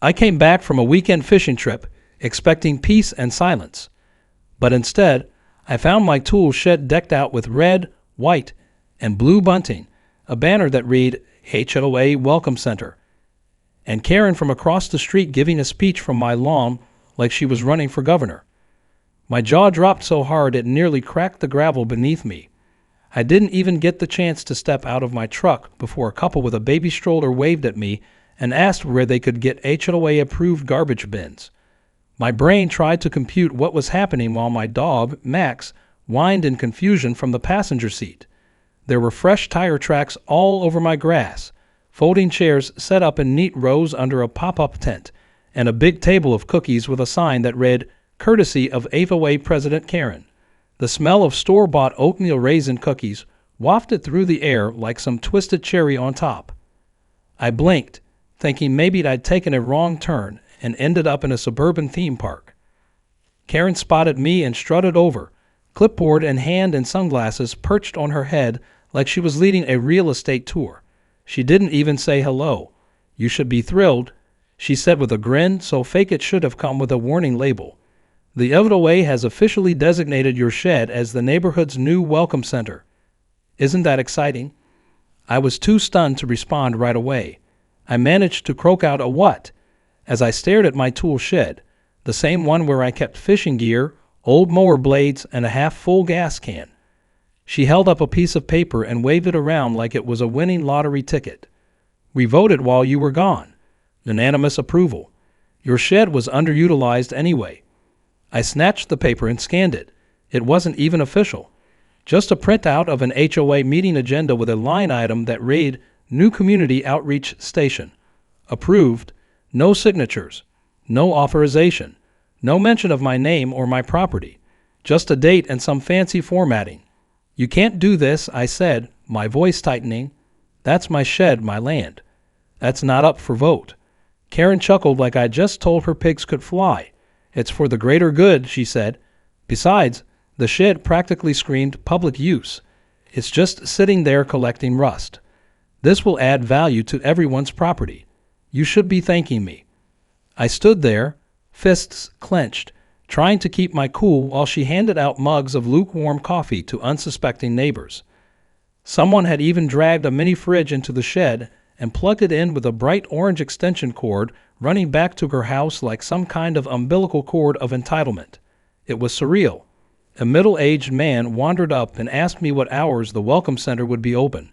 I came back from a weekend fishing trip expecting peace and silence, but instead I found my tool shed decked out with red, white, and blue bunting, a banner that read HOA Welcome Center, and Karen from across the street giving a speech from my lawn like she was running for governor. My jaw dropped so hard it nearly cracked the gravel beneath me. I didn't even get the chance to step out of my truck before a couple with a baby stroller waved at me and asked where they could get HOA-approved garbage bins. My brain tried to compute what was happening while my dog, Max, whined in confusion from the passenger seat. There were fresh tire tracks all over my grass, folding chairs set up in neat rows under a pop-up tent, and a big table of cookies with a sign that read, "Courtesy of HOA President Karen." The smell of store-bought oatmeal raisin cookies wafted through the air like some twisted cherry on top. I blinked, thinking maybe I'd taken a wrong turn and ended up in a suburban theme park. Karen spotted me and strutted over, clipboard in hand and sunglasses perched on her head like she was leading a real estate tour. She didn't even say hello. "You should be thrilled," she said with a grin so fake it should have come with a warning label. "The HOA has officially designated your shed as the neighborhood's new welcome center. Isn't that exciting?" I was too stunned to respond right away. I managed to croak out a "what?" as I stared at my tool shed, the same one where I kept fishing gear, old mower blades, and a half-full gas can. She held up a piece of paper and waved it around like it was a winning lottery ticket. "We voted while you were gone. Unanimous approval. Your shed was underutilized anyway." I snatched the paper and scanned it. It wasn't even official. Just a printout of an HOA meeting agenda with a line item that read, "New Community Outreach Station. Approved. No signatures. No authorization. No mention of my name or my property. Just a date and some fancy formatting." "You can't do this," I said, my voice tightening. "That's my shed, my land. That's not up for vote." Karen chuckled like I just told her pigs could fly. "It's for the greater good," she said. "Besides, the shed practically screamed public use. It's just sitting there collecting rust. This will add value to everyone's property. You should be thanking me." I stood there, fists clenched, trying to keep my cool while she handed out mugs of lukewarm coffee to unsuspecting neighbors. Someone had even dragged a mini fridge into the shed and plugged it in with a bright orange extension cord running back to her house like some kind of umbilical cord of entitlement. It was surreal. A middle-aged man wandered up and asked me what hours the Welcome Center would be open.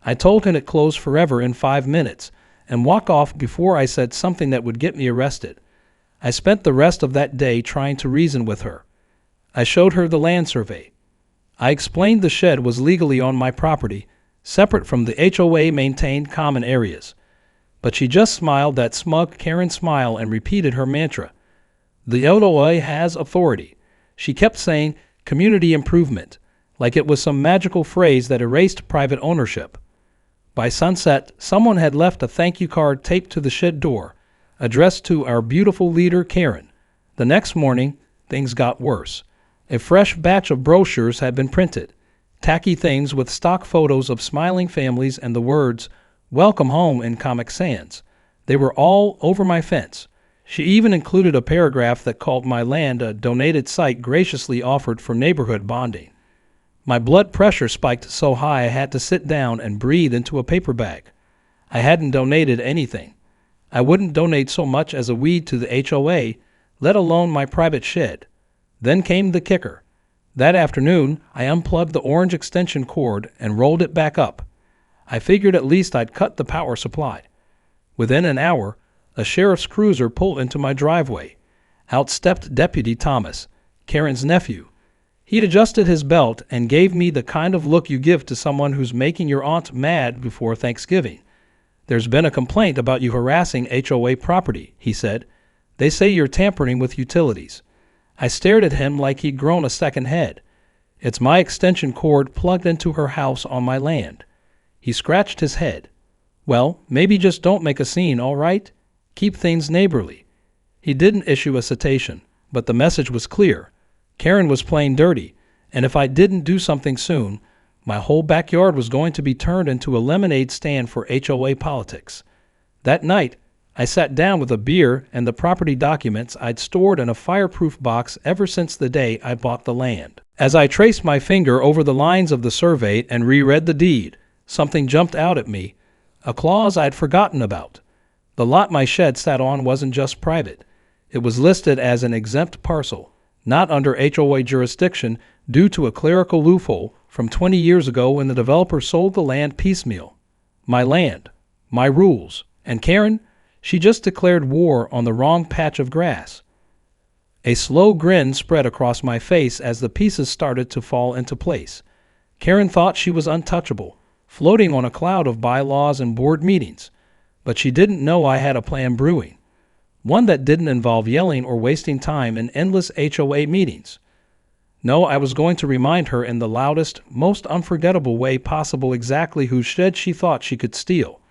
I told him it closed forever in 5 minutes and walked off before I said something that would get me arrested. I spent the rest of that day trying to reason with her. I showed her the land survey. I explained the shed was legally on my property, separate from the HOA-maintained common areas. But she just smiled that smug Karen smile and repeated her mantra. "The HOA has authority." She kept saying "community improvement," like it was some magical phrase that erased private ownership. By sunset, someone had left a thank you card taped to the shed door, addressed to our beautiful leader, Karen. The next morning, things got worse. A fresh batch of brochures had been printed, tacky things with stock photos of smiling families and the words, "Welcome home" in Comic Sans. They were all over my fence. She even included a paragraph that called my land a donated site graciously offered for neighborhood bonding. My blood pressure spiked so high I had to sit down and breathe into a paper bag. I hadn't donated anything. I wouldn't donate so much as a weed to the HOA, let alone my private shed. Then came the kicker. That afternoon, I unplugged the orange extension cord and rolled it back up. I figured at least I'd cut the power supply. Within an hour, a sheriff's cruiser pulled into my driveway. Out stepped Deputy Thomas, Karen's nephew. He'd adjusted his belt and gave me the kind of look you give to someone who's making your aunt mad before Thanksgiving. "There's been a complaint about you harassing HOA property," he said. "They say you're tampering with utilities." I stared at him like he'd grown a second head. "It's my extension cord plugged into her house on my land." He scratched his head. "Well, maybe just don't make a scene, all right? Keep things neighborly." He didn't issue a citation, but the message was clear. Karen was playing dirty, and if I didn't do something soon, my whole backyard was going to be turned into a lemonade stand for HOA politics. That night, I sat down with a beer and the property documents I'd stored in a fireproof box ever since the day I bought the land. As I traced my finger over the lines of the survey and reread the deed, something jumped out at me, a clause I'd forgotten about. The lot my shed sat on wasn't just private. It was listed as an exempt parcel, not under HOA jurisdiction due to a clerical loophole from 20 years ago when the developer sold the land piecemeal. My land, my rules, and Karen, she just declared war on the wrong patch of grass. A slow grin spread across my face as the pieces started to fall into place. Karen thought she was untouchable, floating on a cloud of bylaws and board meetings, but she didn't know I had a plan brewing, one that didn't involve yelling or wasting time in endless HOA meetings. No, I was going to remind her in the loudest, most unforgettable way possible exactly whose shed she thought she could steal.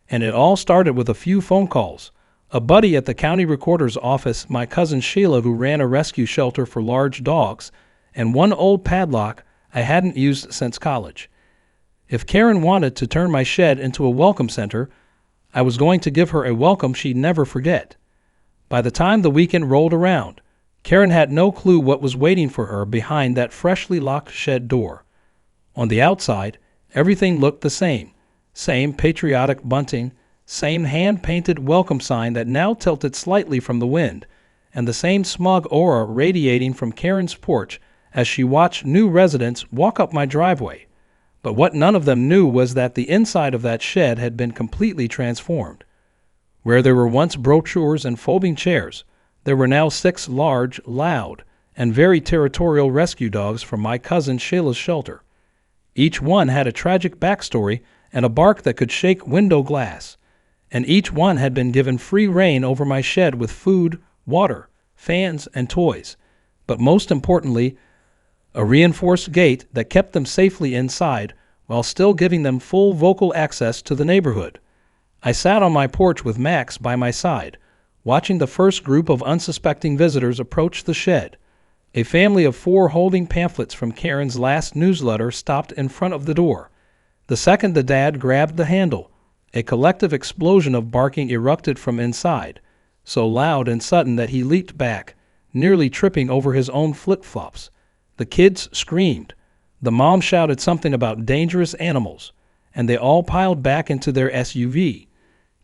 And it all started with a few phone calls. A buddy at the county recorder's office, my cousin Sheila, who ran a rescue shelter for large dogs, and one old padlock I hadn't used since college. If Karen wanted to turn my shed into a welcome center, I was going to give her a welcome she'd never forget. By the time the weekend rolled around, Karen had no clue what was waiting for her behind that freshly locked shed door. On the outside, everything looked the same. Same patriotic bunting, same hand-painted welcome sign that now tilted slightly from the wind, and the same smug aura radiating from Karen's porch as she watched new residents walk up my driveway. But what none of them knew was that the inside of that shed had been completely transformed. Where there were once brochures and folding chairs, there were now 6 large, loud, and very territorial rescue dogs from my cousin Sheila's shelter. Each one had a tragic backstory and a bark that could shake window glass, and each one had been given free rein over my shed with food, water, fans, and toys, but most importantly, a reinforced gate that kept them safely inside while still giving them full vocal access to the neighborhood. I sat on my porch with Max by my side, watching the first group of unsuspecting visitors approach the shed. A family of 4 holding pamphlets from Karen's last newsletter stopped in front of the door. The second the dad grabbed the handle, a collective explosion of barking erupted from inside, so loud and sudden that he leaped back, nearly tripping over his own flip-flops. The kids screamed. The mom shouted something about dangerous animals, and they all piled back into their SUV.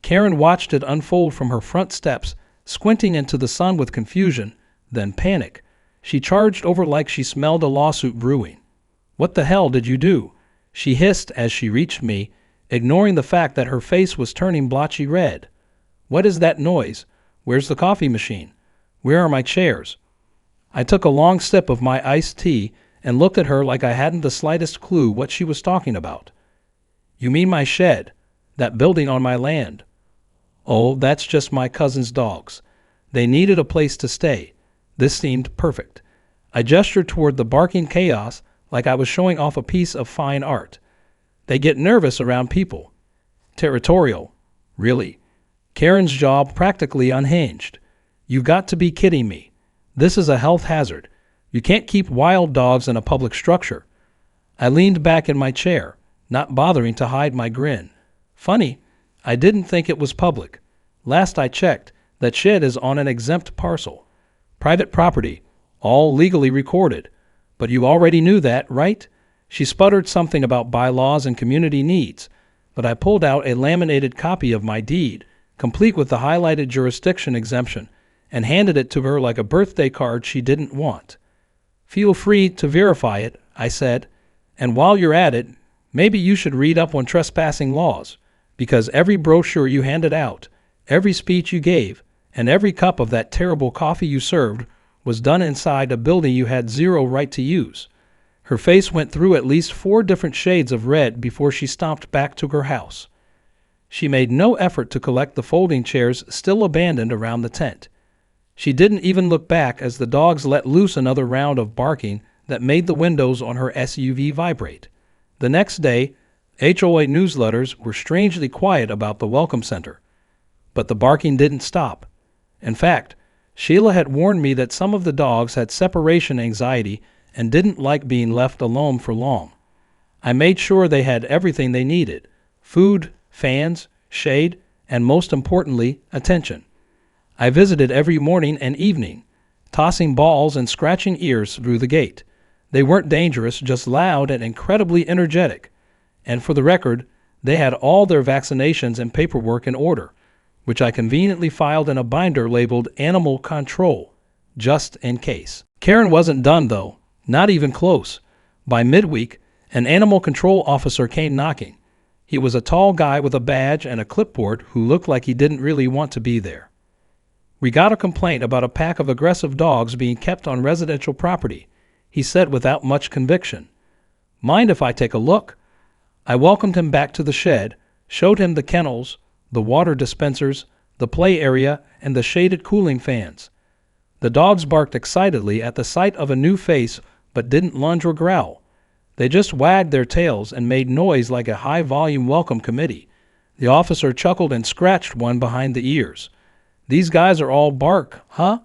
Karen watched it unfold from her front steps, squinting into the sun with confusion, then panic. She charged over like she smelled a lawsuit brewing. "What the hell did you do?" she hissed as she reached me, ignoring the fact that her face was turning blotchy red. "What is that noise? Where's the coffee machine? Where are my chairs?" I took a long sip of my iced tea and looked at her like I hadn't the slightest clue what she was talking about. "You mean my shed? That building on my land?" "Oh, that's just my cousin's dogs. They needed a place to stay. This seemed perfect." I gestured toward the barking chaos like I was showing off a piece of fine art. "They get nervous around people." "Territorial." "Really?" Karen's jaw practically unhinged. "You've got to be kidding me. This is a health hazard. You can't keep wild dogs in a public structure." I leaned back in my chair, not bothering to hide my grin. "Funny, I didn't think it was public. Last I checked, that shed is on an exempt parcel. Private property, all legally recorded. But you already knew that, right?" She sputtered something about bylaws and community needs, but I pulled out a laminated copy of my deed, complete with the highlighted jurisdiction exemption, and handed it to her like a birthday card she didn't want. "Feel free to verify it," I said, "and while you're at it, maybe you should read up on trespassing laws, because every brochure you handed out, every speech you gave, and every cup of that terrible coffee you served was done inside a building you had zero right to use." Her face went through at least 4 different shades of red before she stomped back to her house. She made no effort to collect the folding chairs still abandoned around the tent. She didn't even look back as the dogs let loose another round of barking that made the windows on her SUV vibrate. The next day, HOA newsletters were strangely quiet about the Welcome Center. But the barking didn't stop. In fact, Sheila had warned me that some of the dogs had separation anxiety and didn't like being left alone for long. I made sure they had everything they needed: food, fans, shade, and most importantly, attention. I visited every morning and evening, tossing balls and scratching ears through the gate. They weren't dangerous, just loud and incredibly energetic. And for the record, they had all their vaccinations and paperwork in order, which I conveniently filed in a binder labeled Animal Control, just in case. Karen wasn't done, though, not even close. By midweek, an animal control officer came knocking. He was a tall guy with a badge and a clipboard who looked like he didn't really want to be there. We got a complaint about a pack of aggressive dogs being kept on residential property, he said without much conviction. Mind if I take a look? I welcomed him back to the shed, showed him the kennels, the water dispensers, the play area, and the shaded cooling fans. The dogs barked excitedly at the sight of a new face but didn't lunge or growl. They just wagged their tails and made noise like a high-volume welcome committee. The officer chuckled and scratched one behind the ears. "These guys are all bark, huh?"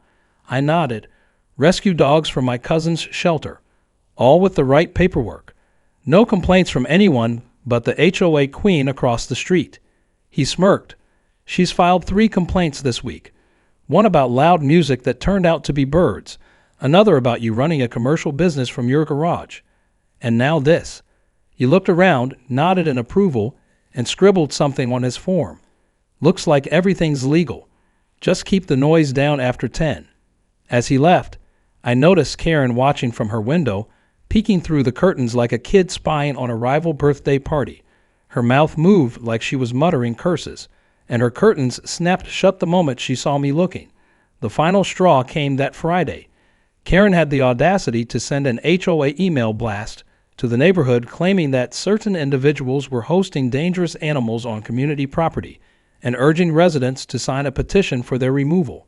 I nodded. "Rescue dogs from my cousin's shelter. All with the right paperwork. No complaints from anyone but the HOA queen across the street." He smirked. "She's filed 3 complaints this week. One about loud music that turned out to be birds. Another about you running a commercial business from your garage. And now this." He looked around, nodded in approval, and scribbled something on his form. "Looks like everything's legal. Just keep the noise down after 10. As he left, I noticed Karen watching from her window, peeking through the curtains like a kid spying on a rival birthday party. Her mouth moved like she was muttering curses, and her curtains snapped shut the moment she saw me looking. The final straw came that Friday. Karen had the audacity to send an HOA email blast to the neighborhood claiming that certain individuals were hosting dangerous animals on community property and urging residents to sign a petition for their removal.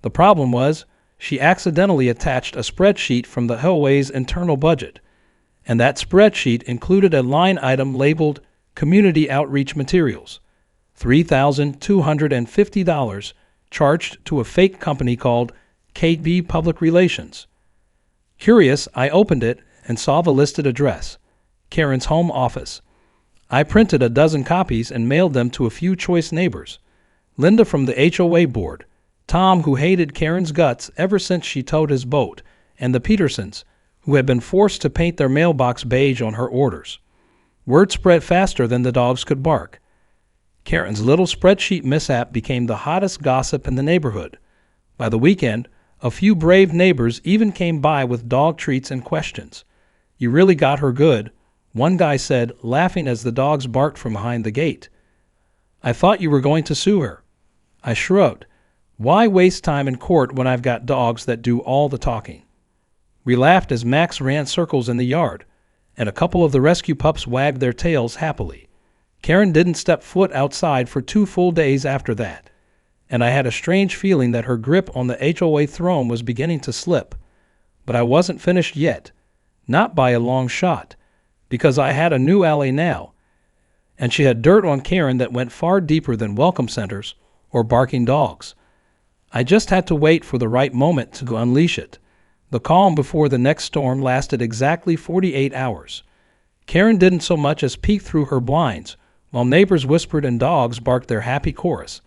The problem was, she accidentally attached a spreadsheet from the HOA's internal budget, and that spreadsheet included a line item labeled Community Outreach Materials, $3,250 charged to a fake company called KB Public Relations. Curious, I opened it and saw the listed address, Karen's home office. I printed a dozen copies and mailed them to a few choice neighbors. Linda from the HOA board, Tom, who hated Karen's guts ever since she towed his boat, and the Petersons, who had been forced to paint their mailbox beige on her orders. Word spread faster than the dogs could bark. Karen's little spreadsheet mishap became the hottest gossip in the neighborhood. By the weekend, a few brave neighbors even came by with dog treats and questions. "You really got her good," one guy said, laughing as the dogs barked from behind the gate. "I thought you were going to sue her." I shrugged. Why waste time in court when I've got dogs that do all the talking? We laughed as Max ran circles in the yard, and a couple of the rescue pups wagged their tails happily. Karen didn't step foot outside for 2 full days after that, and I had a strange feeling that her grip on the HOA throne was beginning to slip. But I wasn't finished yet, not by a long shot, because I had a new ally now, and she had dirt on Karen that went far deeper than welcome centers or barking dogs. I just had to wait for the right moment to unleash it. The calm before the next storm lasted exactly 48 hours. Karen didn't so much as peek through her blinds, while neighbors whispered and dogs barked their happy chorus.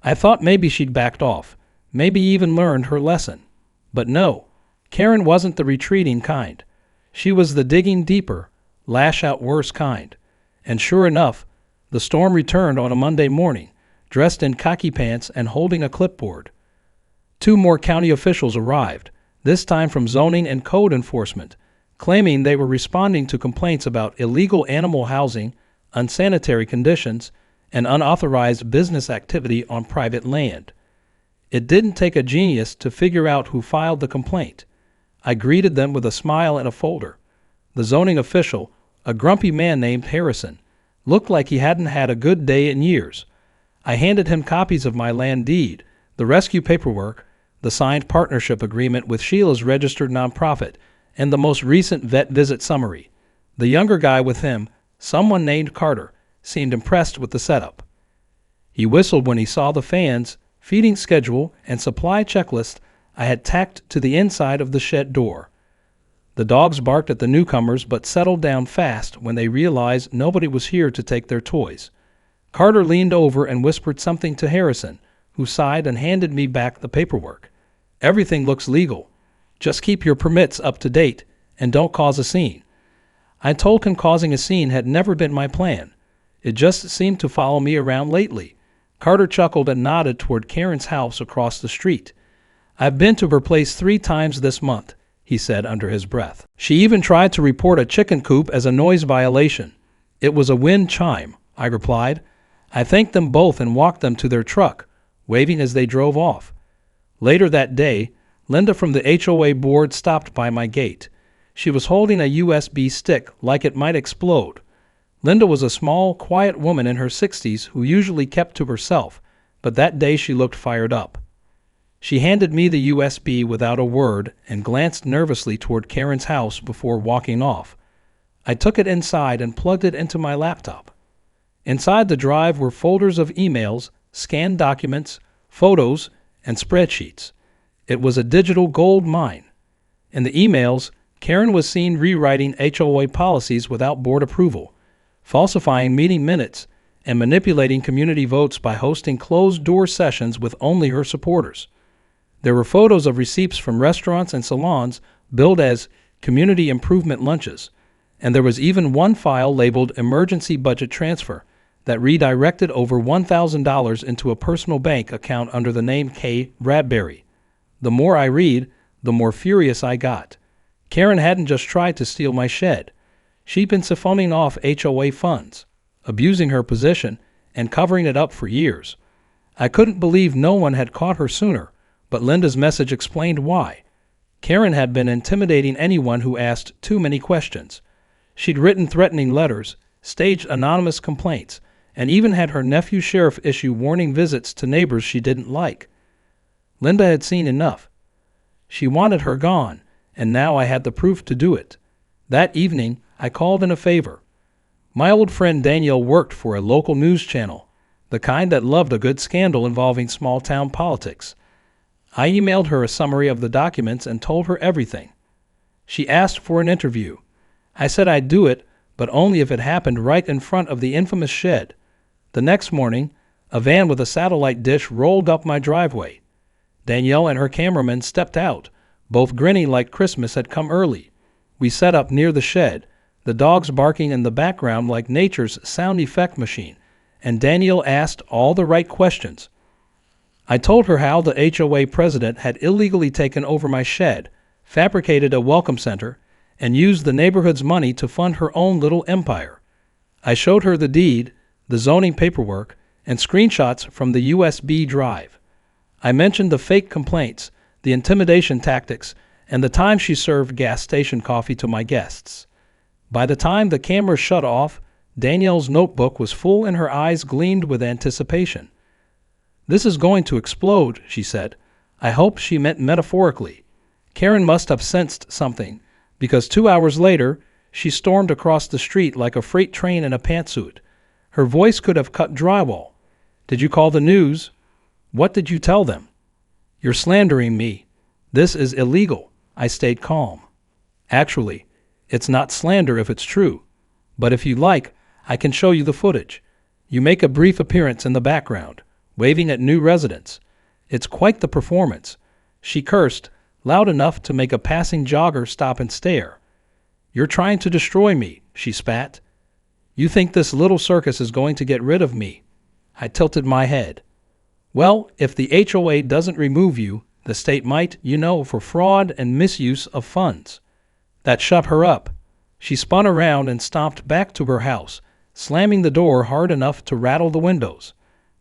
I thought maybe she'd backed off, maybe even learned her lesson. But no, Karen wasn't the retreating kind. She was the digging deeper, lash out worse kind. And sure enough, the storm returned on a Monday morning, dressed in khaki pants and holding a clipboard. 2 more county officials arrived, this time from zoning and code enforcement, claiming they were responding to complaints about illegal animal housing, unsanitary conditions, and unauthorized business activity on private land. It didn't take a genius to figure out who filed the complaint. I greeted them with a smile and a folder. The zoning official, a grumpy man named Harrison, looked like he hadn't had a good day in years. I handed him copies of my land deed, the rescue paperwork, the signed partnership agreement with Sheila's registered nonprofit, and the most recent vet visit summary. The younger guy with him, someone named Carter, seemed impressed with the setup. He whistled when he saw the fans, feeding schedule, and supply checklist I had tacked to the inside of the shed door. The dogs barked at the newcomers but settled down fast when they realized nobody was here to take their toys. Carter leaned over and whispered something to Harrison, who sighed and handed me back the paperwork. Everything looks legal. Just keep your permits up to date and don't cause a scene. I told him causing a scene had never been my plan. It just seemed to follow me around lately. Carter chuckled and nodded toward Karen's house across the street. I've been to her place 3 times this month, he said under his breath. She even tried to report a chicken coop as a noise violation. It was a wind chime, I replied. I thanked them both and walked them to their truck, waving as they drove off. Later that day, Linda from the HOA board stopped by my gate. She was holding a USB stick like it might explode. Linda was a small, quiet woman in her 60s who usually kept to herself, but that day she looked fired up. She handed me the USB without a word and glanced nervously toward Karen's house before walking off. I took it inside and plugged it into my laptop. Inside the drive were folders of emails, scanned documents, photos, and spreadsheets. It was a digital gold mine. In the emails, Karen was seen rewriting HOA policies without board approval, falsifying meeting minutes, and manipulating community votes by hosting closed-door sessions with only her supporters. There were photos of receipts from restaurants and salons billed as community improvement lunches, and there was even one file labeled emergency budget transfer that redirected over $1,000 into a personal bank account under the name K. Bradbury. The more I read, the more furious I got. Karen hadn't just tried to steal my shed. She'd been siphoning off HOA funds, abusing her position, and covering it up for years. I couldn't believe no one had caught her sooner, but Linda's message explained why. Karen had been intimidating anyone who asked too many questions. She'd written threatening letters, staged anonymous complaints, and even had her nephew sheriff issue warning visits to neighbors she didn't like. Linda had seen enough. She wanted her gone, and now I had the proof to do it. That evening, I called in a favor. My old friend Danielle worked for a local news channel, the kind that loved a good scandal involving small-town politics. I emailed her a summary of the documents and told her everything. She asked for an interview. I said I'd do it, but only if it happened right in front of the infamous shed. The next morning, a van with a satellite dish rolled up my driveway. Danielle and her cameraman stepped out, both grinning like Christmas had come early. We set up near the shed, the dogs barking in the background like nature's sound effect machine, and Danielle asked all the right questions. I told her how the HOA president had illegally taken over my shed, fabricated a welcome center, and used the neighborhood's money to fund her own little empire. I showed her the deed, the zoning paperwork, and screenshots from the USB drive. I mentioned the fake complaints, the intimidation tactics, and the time she served gas station coffee to my guests. By the time the camera shut off, Danielle's notebook was full and her eyes gleamed with anticipation. "This is going to explode," she said. I hope she meant metaphorically. Karen must have sensed something, because 2 hours later, she stormed across the street like a freight train in a pantsuit. Her voice could have cut drywall. "Did you call the news? What did you tell them?" "You're slandering me. This is illegal." I stayed calm. "Actually, it's not slander if it's true. But if you like, I can show you the footage. You make a brief appearance in the background, waving at new residents. It's quite the performance." She cursed, loud enough to make a passing jogger stop and stare. "You're trying to destroy me," she spat. "You think this little circus is going to get rid of me?" I tilted my head. "Well, if the HOA doesn't remove you, the state might, for fraud and misuse of funds." That shut her up. She spun around and stomped back to her house, slamming the door hard enough to rattle the windows.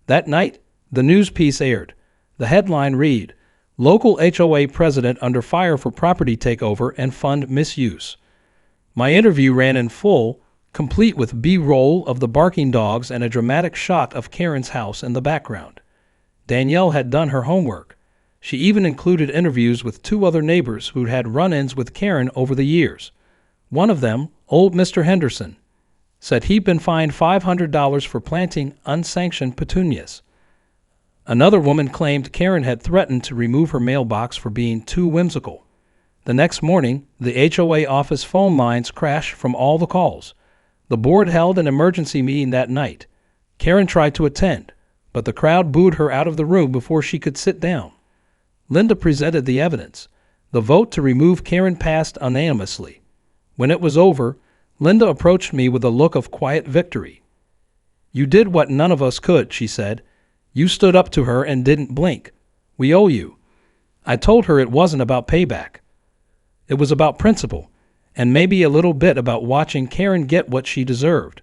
That night, the news piece aired. The headline read, "Local HOA President Under Fire for Property Takeover and Fund Misuse." My interview ran in full, complete with B-roll of the barking dogs and a dramatic shot of Karen's house in the background. Danielle had done her homework. She even included interviews with 2 other neighbors who'd had run-ins with Karen over the years. One of them, old Mr. Henderson, said he'd been fined $500 for planting unsanctioned petunias. Another woman claimed Karen had threatened to remove her mailbox for being too whimsical. The next morning, the HOA office phone lines crashed from all the calls. The board held an emergency meeting that night. Karen tried to attend, but the crowd booed her out of the room before she could sit down. Linda presented the evidence. The vote to remove Karen passed unanimously. When it was over, Linda approached me with a look of quiet victory. "You did what none of us could," she said. "You stood up to her and didn't blink. We owe you." I told her it wasn't about payback. It was about principle, and maybe a little bit about watching Karen get what she deserved.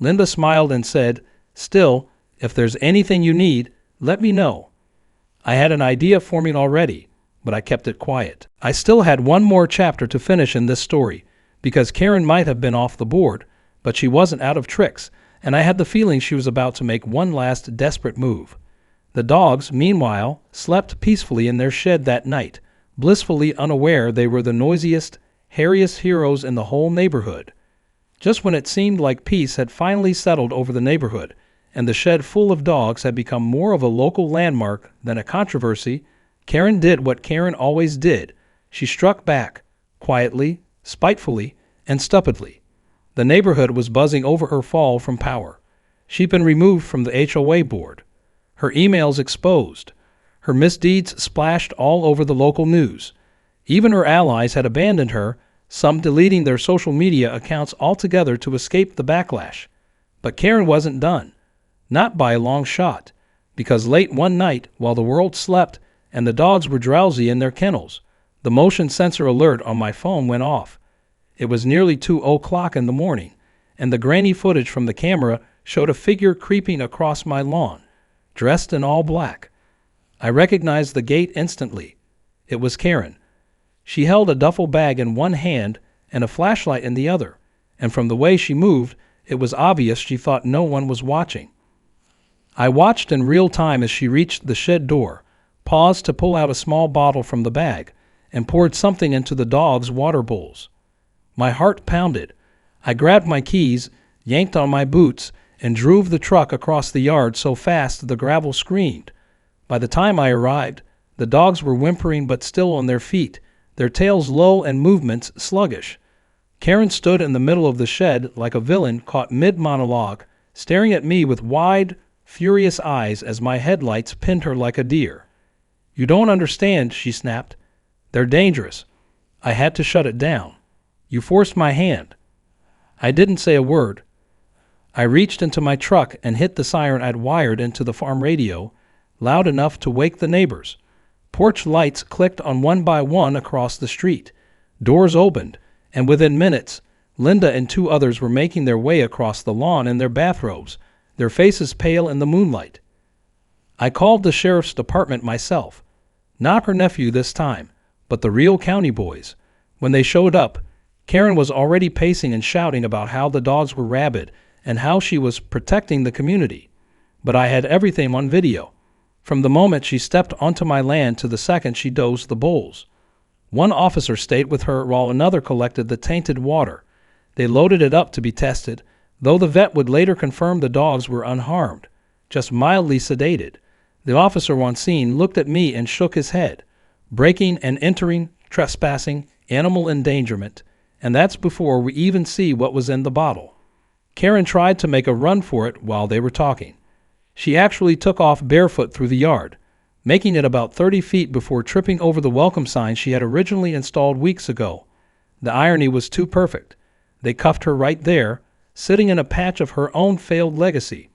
Linda smiled and said, "Still, if there's anything you need, let me know." I had an idea forming already, but I kept it quiet. I still had one more chapter to finish in this story, because Karen might have been off the board, but she wasn't out of tricks, and I had the feeling she was about to make one last desperate move. The dogs, meanwhile, slept peacefully in their shed that night, blissfully unaware they were the noisiest, hairiest heroes in the whole neighborhood. Just when it seemed like peace had finally settled over the neighborhood, and the shed full of dogs had become more of a local landmark than a controversy, Karen did what Karen always did. She struck back, quietly, spitefully, and stupidly. The neighborhood was buzzing over her fall from power. She'd been removed from the HOA board. Her emails exposed. Her misdeeds splashed all over the local news. Even her allies had abandoned her, some deleting their social media accounts altogether to escape the backlash. But Karen wasn't done. Not by a long shot, because late one night, while the world slept and the dogs were drowsy in their kennels, the motion sensor alert on my phone went off. It was nearly 2:00 in the morning, and the grainy footage from the camera showed a figure creeping across my lawn, dressed in all black. I recognized the gait instantly. It was Karen. She held a duffel bag in one hand and a flashlight in the other, and from the way she moved, it was obvious she thought no one was watching. I watched in real time as she reached the shed door, paused to pull out a small bottle from the bag, and poured something into the dogs' water bowls. My heart pounded. I grabbed my keys, yanked on my boots, and drove the truck across the yard so fast the gravel screamed. By the time I arrived, the dogs were whimpering but still on their feet, their tails low and movements sluggish. Karen stood in the middle of the shed like a villain caught mid-monologue, staring at me with wide, furious eyes as my headlights pinned her like a deer. "You don't understand," she snapped. "They're dangerous." I had to shut it down. "You forced my hand." I didn't say a word. I reached into my truck and hit the siren I'd wired into the farm radio, loud enough to wake the neighbors. Porch lights clicked on one by one across the street. Doors opened, and within minutes, Linda and two others were making their way across the lawn in their bathrobes, their faces pale in the moonlight. I called the sheriff's department myself. Not her nephew this time, but the real county boys. When they showed up, Karen was already pacing and shouting about how the dogs were rabid and how she was protecting the community. But I had everything on video, from the moment she stepped onto my land to the second she dosed the bowls. One officer stayed with her while another collected the tainted water. They loaded it up to be tested, though the vet would later confirm the dogs were unharmed, just mildly sedated. The officer on scene looked at me and shook his head. Breaking and entering, trespassing, animal endangerment, and that's before we even see what was in the bottle. Karen tried to make a run for it while they were talking. She actually took off barefoot through the yard, making it about 30 feet before tripping over the welcome sign she had originally installed weeks ago. The irony was too perfect. They cuffed her right there, sitting in a patch of her own failed legacy.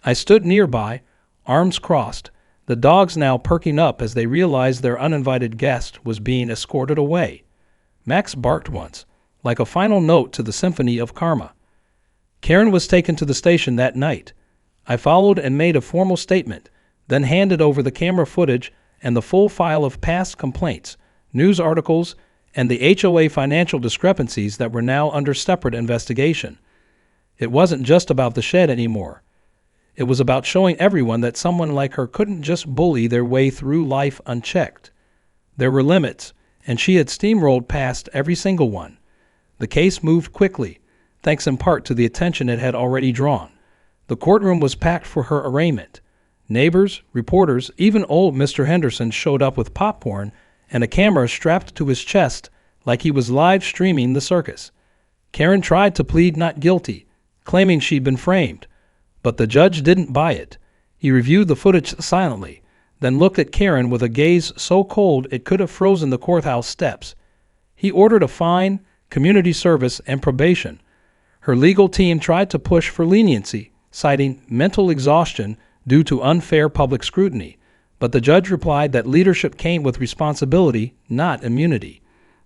I stood nearby, arms crossed, the dogs now perking up as they realized their uninvited guest was being escorted away. Max barked once, like a final note to the symphony of karma. Karen was taken to the station that night. I followed and made a formal statement, then handed over the camera footage and the full file of past complaints, news articles, and the HOA financial discrepancies that were now under separate investigation. It wasn't just about the shed anymore. It was about showing everyone that someone like her couldn't just bully their way through life unchecked. There were limits, and she had steamrolled past every single one. The case moved quickly, thanks in part to the attention it had already drawn. The courtroom was packed for her arraignment. Neighbors, reporters, even old Mr. Henderson showed up with popcorn and a camera strapped to his chest like he was live streaming the circus. Karen tried to plead not guilty, claiming she'd been framed, But the judge didn't buy it. He reviewed the footage silently, then looked at Karen with a gaze so cold it could have frozen the courthouse steps. He ordered a fine, community service, and probation. Her legal team tried to push for leniency, citing mental exhaustion due to unfair public scrutiny, but the judge replied that leadership came with responsibility, not immunity.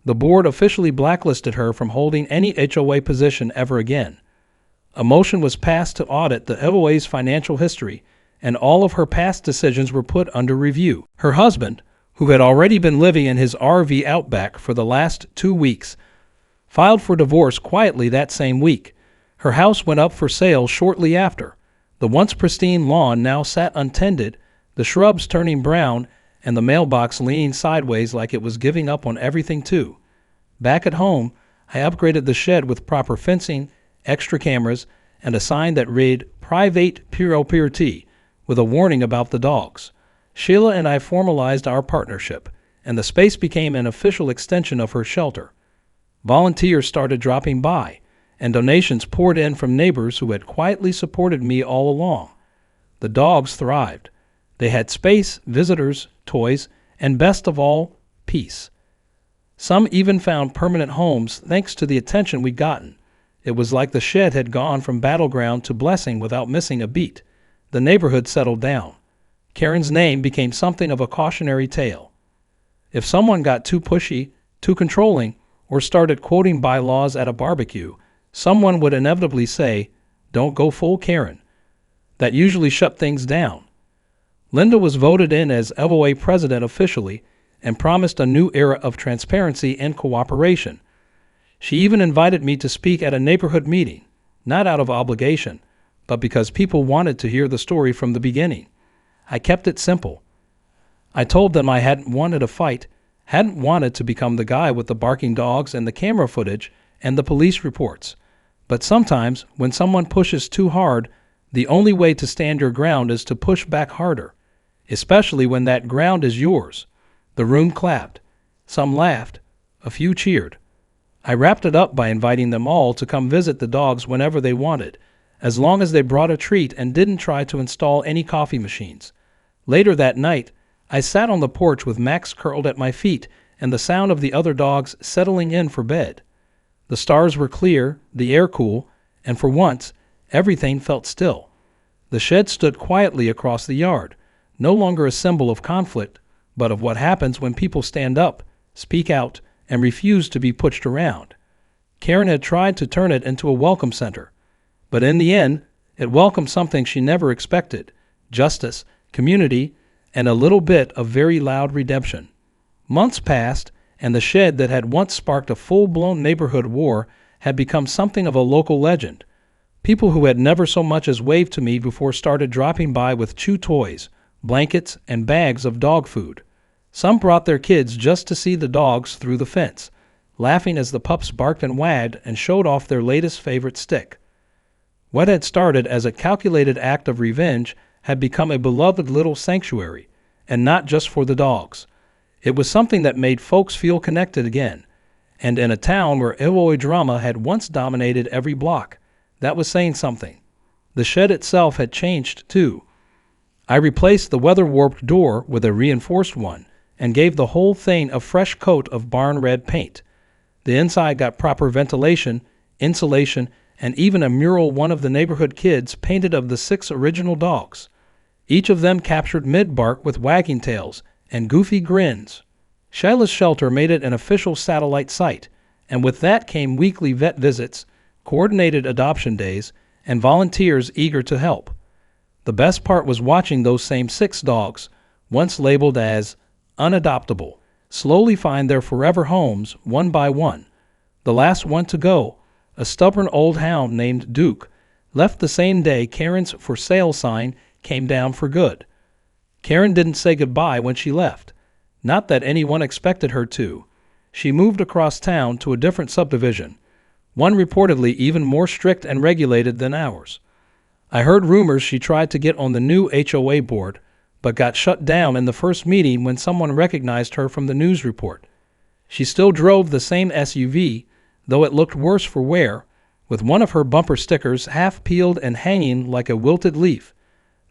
The board officially blacklisted her from holding any HOA position ever again. A motion was passed to audit the HOA's financial history, and all of her past decisions were put under review. Her husband, who had already been living in his RV Outback for the last 2 weeks, filed for divorce quietly that same week. Her house went up for sale shortly after. The once pristine lawn now sat untended, the shrubs turning brown, and the mailbox leaning sideways like it was giving up on everything too. Back at home, I upgraded the shed with proper fencing, extra cameras, and a sign that read Private Property with a warning about the dogs. Sheila and I formalized our partnership, and the space became an official extension of her shelter. Volunteers started dropping by, and donations poured in from neighbors who had quietly supported me all along. The dogs thrived. They had space, visitors, toys, and best of all, peace. Some even found permanent homes thanks to the attention we'd gotten. It was like the shed had gone from battleground to blessing without missing a beat. The neighborhood settled down. Karen's name became something of a cautionary tale. If someone got too pushy, too controlling, or started quoting bylaws at a barbecue, someone would inevitably say, "Don't go full Karen." That usually shut things down. Linda was voted in as HOA president officially and promised a new era of transparency and cooperation. She even invited me to speak at a neighborhood meeting, not out of obligation, but because people wanted to hear the story from the beginning. I kept it simple. I told them I hadn't wanted a fight, hadn't wanted to become the guy with the barking dogs and the camera footage and the police reports. But sometimes, when someone pushes too hard, the only way to stand your ground is to push back harder, especially when that ground is yours. The room clapped. Some laughed. A few cheered. I wrapped it up by inviting them all to come visit the dogs whenever they wanted, as long as they brought a treat and didn't try to install any coffee machines. Later that night, I sat on the porch with Max curled at my feet and the sound of the other dogs settling in for bed. The stars were clear, the air cool, and for once, everything felt still. The shed stood quietly across the yard, no longer a symbol of conflict, but of what happens when people stand up, speak out, and refuse to be pushed around. Karen had tried to turn it into a welcome center, but in the end, it welcomed something she never expected: justice, community, and a little bit of very loud redemption. Months passed, and the shed that had once sparked a full-blown neighborhood war had become something of a local legend. People who had never so much as waved to me before started dropping by with chew toys, blankets, and bags of dog food. Some brought their kids just to see the dogs through the fence, laughing as the pups barked and wagged and showed off their latest favorite stick. What had started as a calculated act of revenge had become a beloved little sanctuary, and not just for the dogs. It was something that made folks feel connected again, and in a town where HOA drama had once dominated every block, that was saying something. The shed itself had changed, too. I replaced the weather-warped door with a reinforced one and gave the whole thing a fresh coat of barn red paint. The inside got proper ventilation, insulation, and even a mural one of the neighborhood kids painted of the 6 original dogs. Each of them captured mid-bark with wagging tails and goofy grins. Sheila's shelter made it an official satellite site, and with that came weekly vet visits, coordinated adoption days, and volunteers eager to help. The best part was watching those same 6 dogs, once labeled as unadoptable, slowly find their forever homes one by one. The last one to go, a stubborn old hound named Duke, left the same day Karen's for sale sign came down for good. Karen didn't say goodbye when she left. Not that anyone expected her to. She moved across town to a different subdivision, one reportedly even more strict and regulated than ours. I heard rumors she tried to get on the new HOA board, but got shut down in the first meeting when someone recognized her from the news report. She still drove the same SUV, though it looked worse for wear, with one of her bumper stickers half peeled and hanging like a wilted leaf.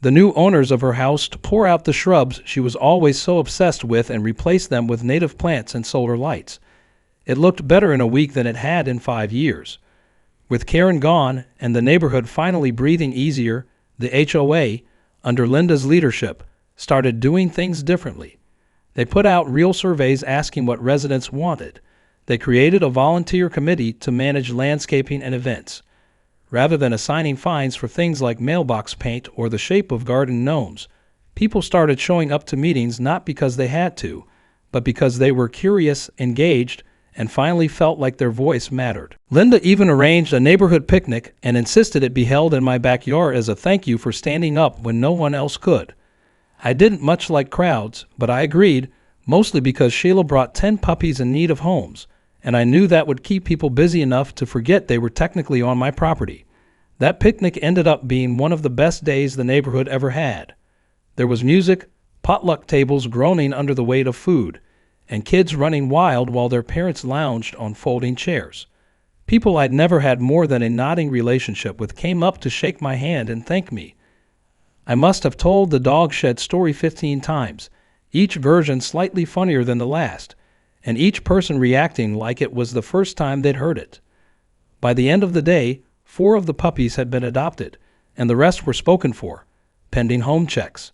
The new owners of her house to pour out the shrubs she was always so obsessed with and replace them with native plants and solar lights. It looked better in a week than it had in 5 years. With Karen gone and the neighborhood finally breathing easier, the HOA, under Linda's leadership, started doing things differently. They put out real surveys asking what residents wanted. They created a volunteer committee to manage landscaping and events. Rather than assigning fines for things like mailbox paint or the shape of garden gnomes, people started showing up to meetings not because they had to, but because they were curious, engaged, and finally felt like their voice mattered. Linda even arranged a neighborhood picnic and insisted it be held in my backyard as a thank you for standing up when no one else could. I didn't much like crowds, but I agreed, mostly because Sheila brought 10 puppies in need of homes, and I knew that would keep people busy enough to forget they were technically on my property. That picnic ended up being one of the best days the neighborhood ever had. There was music, potluck tables groaning under the weight of food, and kids running wild while their parents lounged on folding chairs. People I'd never had more than a nodding relationship with came up to shake my hand and thank me. I must have told the dog shed story 15 times, each version slightly funnier than the last, and each person reacting like it was the first time they'd heard it. By the end of the day, 4 of the puppies had been adopted, and the rest were spoken for, pending home checks.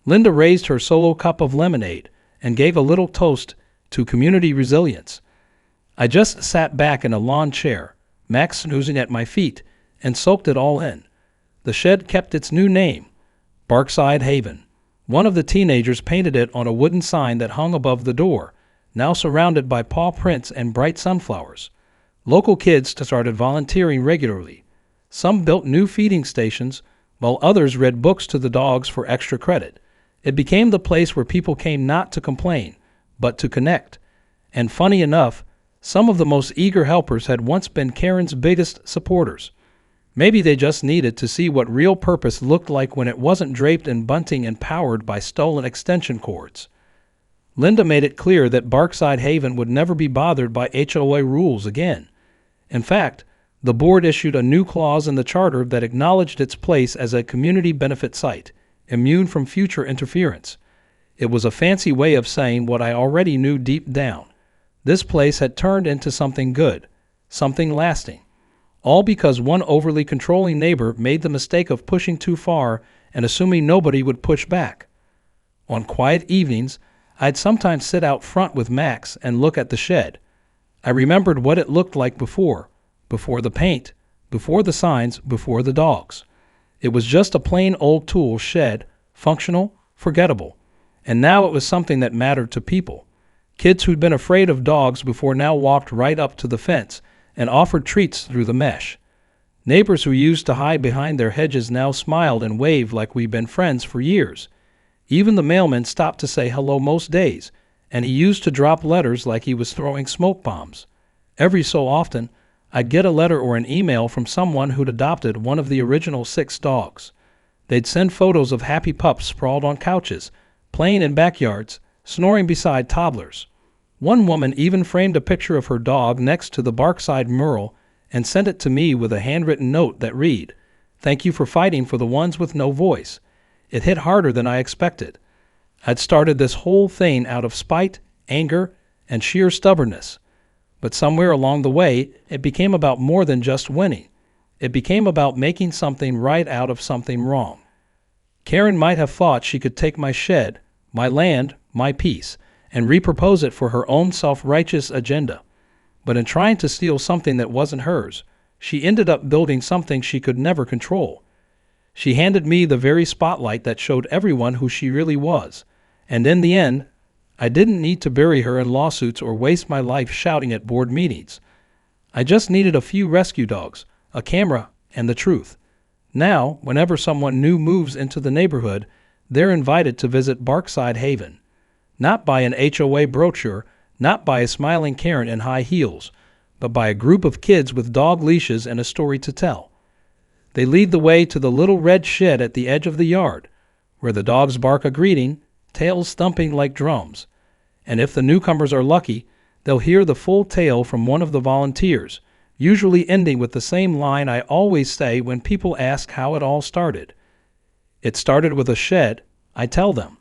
Linda raised her solo cup of lemonade and gave a little toast to community resilience. I just sat back in a lawn chair, Max snoozing at my feet, and soaked it all in. The shed kept its new name, Barkside Haven. One of the teenagers painted it on a wooden sign that hung above the door, now surrounded by paw prints and bright sunflowers. Local kids started volunteering regularly. Some built new feeding stations, while others read books to the dogs for extra credit. It became the place where people came not to complain, but to connect. And funny enough, some of the most eager helpers had once been Karen's biggest supporters. Maybe they just needed to see what real purpose looked like when it wasn't draped in bunting and powered by stolen extension cords. Linda made it clear that Barkside Haven would never be bothered by HOA rules again. In fact, the board issued a new clause in the charter that acknowledged its place as a community benefit site, immune from future interference. It was a fancy way of saying what I already knew deep down. This place had turned into something good, something lasting. All because one overly controlling neighbor made the mistake of pushing too far and assuming nobody would push back. On quiet evenings, I'd sometimes sit out front with Max and look at the shed. I remembered what it looked like before the paint, before the signs, before the dogs. It was just a plain old tool shed, functional, forgettable. And now it was something that mattered to people. Kids who'd been afraid of dogs before now walked right up to the fence and offered treats through the mesh. Neighbors who used to hide behind their hedges now smiled and waved like we'd been friends for years. Even the mailman stopped to say hello most days, and he used to drop letters like he was throwing smoke bombs. Every so often, I'd get a letter or an email from someone who'd adopted one of the original 6 dogs. They'd send photos of happy pups sprawled on couches, playing in backyards, snoring beside toddlers. One woman even framed a picture of her dog next to the Barkside mural and sent it to me with a handwritten note that read, "Thank you for fighting for the ones with no voice." It hit harder than I expected. I'd started this whole thing out of spite, anger, and sheer stubbornness. But somewhere along the way, it became about more than just winning. It became about making something right out of something wrong. Karen might have thought she could take my shed, my land, my peace, and repurpose it for her own self-righteous agenda. But in trying to steal something that wasn't hers, she ended up building something she could never control. She handed me the very spotlight that showed everyone who she really was, and in the end, I didn't need to bury her in lawsuits or waste my life shouting at board meetings. I just needed a few rescue dogs, a camera, and the truth. Now, whenever someone new moves into the neighborhood, they're invited to visit Barkside Haven. Not by an HOA brochure, not by a smiling Karen in high heels, but by a group of kids with dog leashes and a story to tell. They lead the way to the little red shed at the edge of the yard, where the dogs bark a greeting, tails thumping like drums. And if the newcomers are lucky, they'll hear the full tale from one of the volunteers, usually ending with the same line I always say when people ask how it all started. It started with a shed, I tell them,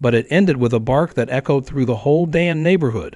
but it ended with a bark that echoed through the whole damn neighborhood.